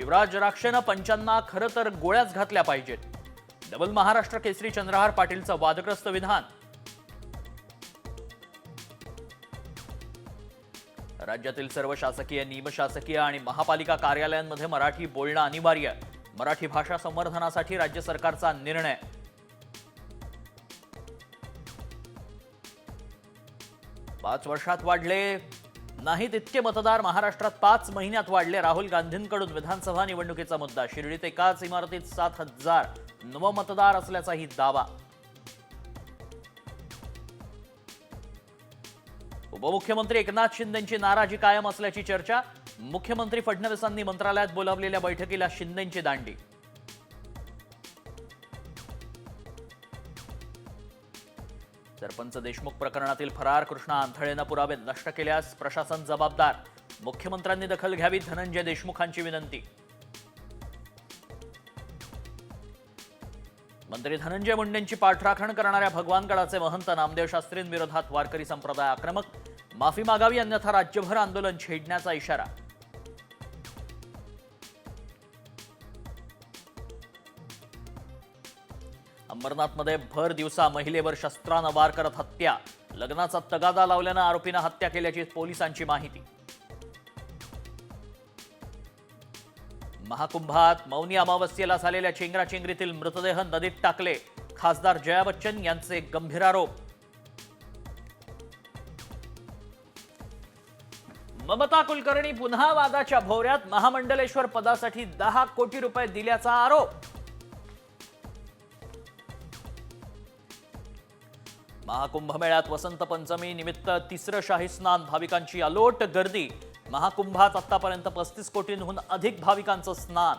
शिवराज राक्षेनं पंचांना खरं तर गोळ्याच घातल्या पाहिजेत. डबल महाराष्ट्र केसरी चंद्रहार पाटीलचं वादग्रस्त विधान. राज्यातील सर्व शासकीय, निमशासकीय आणि महापालिका कार्यालयांमध्ये मराठी बोलणं अनिवार्य. मराठी भाषा संवर्धनासाठी राज्य सरकारचा निर्णय. पाच वर्षात वाढले नाहीत इतके मतदार महाराष्ट्रात 5 महिन्यात वाढले. राहुल गांधींकडून विधानसभा निवडणुकीचा मुद्दा. शिर्डीत एकाच इमारतीत 7,000 नवमतदार असल्याचाही दावा. उपमुख्यमंत्री एकनाथ शिंदेंची नाराजी कायम असल्याची चर्चा. मुख्यमंत्री फडणवीसांनी मंत्रालयात बोलावलेल्या बैठकीला शिंदेंची दांडी. सरपंच देशमुख प्रकरणातील फरार कृष्णा आंधळेनं पुरावे नष्ट केल्यास प्रशासन जबाबदार. मुख्यमंत्र्यांनी दखल घ्यावी, धनंजय देशमुखांची विनंती. मंत्री धनंजय मुंडेंची पाठराखण करणाऱ्या भगवानगडाचे महंत नामदेव शास्त्रींविरोधात वारकरी संप्रदाय आक्रमक. माफी मागावी अन्यथा राज्यभर आंदोलन छेडण्याचा इशारा. अंबरनाथमध्ये भर दिवसा महिलेवर शस्त्रानं वार करत हत्या. लग्नाचा तगादा लावल्यानं आरोपीनं हत्या केल्याची पोलिसांची माहिती. महाकुंभात मौनी अमावस्येला झालेल्या चेंगराचेंगरीतील मृतदेह नदीत टाकले. खासदार जया बच्चन यांचे गंभीर आरोप. ममता कुलकर्णी पुन्हा वादाच्या भोवऱ्यात. महामंडलेश्वर पदासाठी 10 कोटी रुपये दिल्याचा आरोप. महाकुंभमेळ्यात वसंत पंचमी निमित्त तिसरं शाही स्नान. भाविकांची अलोट गर्दी. महाकुंभात आतापर्यंत 35 कोटींहून अधिक भाविकांचं स्नान.